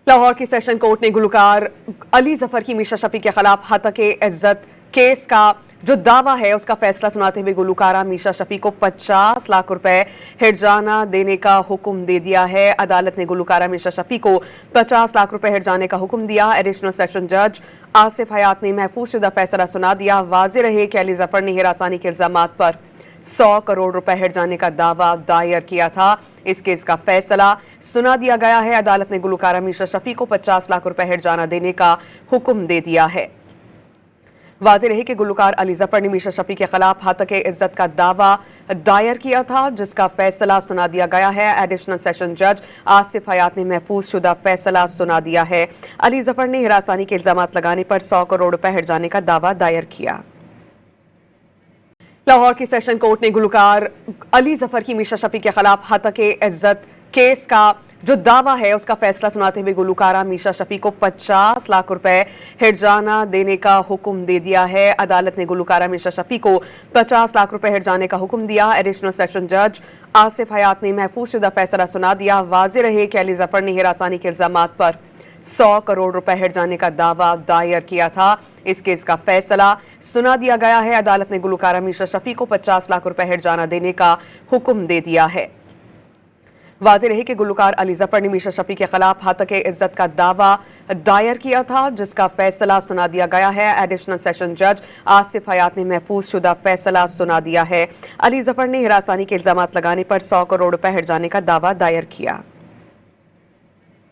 लाहौर की session court ने गुलकार अली जफर की मीशा शफी के खिलाफ हतके इज्जत केस का जो दावा है उसका फैसला सुनाते हुए गुलकारा मीशा शफी को 50 लाख रुपए हिर्जाना देने का हुक्म दे दिया है। अदालत ने गुलकारा मीशा शफी को 50 लाख रुपए हिर्जाने का हुक्म दिया। एडिशनल सेशन जज आसिफ हयात ने महफूज शुदा फैसला सुना दिया। वाज़ेह रहे कि अली जफर ने हिरासानी के इल्जामात पर 100 करोड़ रुपए हिर्जाने का दावा दायर किया था। इस केस का फैसला सुना दिया गया है। अदालत ने गुलकारा मीशा शफी को 50 लाख रुपए हिर्जाना देने का हुक्म दे दिया है। वाज़ेह रहे कि गुलकार अली जफर ने मीशा शफी के खिलाफ हतके इज्जत का दावा दायर किया था, जिसका फैसला सुना दिया गया है। एडिशनल सेशन जज आसिफ हयात ने महफूज शुदा फैसला सुना दिया है। अली जफर ने हिरासानी के इल्जामात लगाने पर 100 करोड़ रुपए हिर्जाने का दावा दायर किया। लाहौर की सेशन कोर्ट ने गुलकार अली जफर की मीशा शफी के खिलाफ हतके इज्जत केस का जो दावा है उसका फैसला सुनाते हुए गुलकारा मीशा शफी को 50 लाख रुपए हिर्जाना देने का हुक्म दे दिया है। अदालत ने गुलकारा मीशा शफी को 50 लाख रुपए हिर्जाने का हुक्म दिया। एडिशनल सेशन जज आसिफ हयात ने महफूज शुदा फैसला सुना दिया। वाज़ेह रहे कि अली जफर ने हिरासानी के इल्जामात पर 100 करोड़ रुपए हिर्जाने का दावा दायर किया था। इस केस का फैसला सुना दिया गया है। अदालत ने गुलकारा मीशा शफी को 50 लाख रुपए हिर्जाना देने का हुक्म दे दिया है। वाज़ेह रहे कि गुलकार अली जफर ने मीशा शफी के खिलाफ हतके इज्जत का दावा दायर किया था, जिसका फैसला सुना दिया गया है। एडिशनल सेशन जज आसिफ हयात ने महफूज शुदा फैसला सुना दिया है। अली जफर ने हिरासानी के इल्जामात लगाने पर 100 करोड़ रुपए हिर्जाने का दावा दायर किया।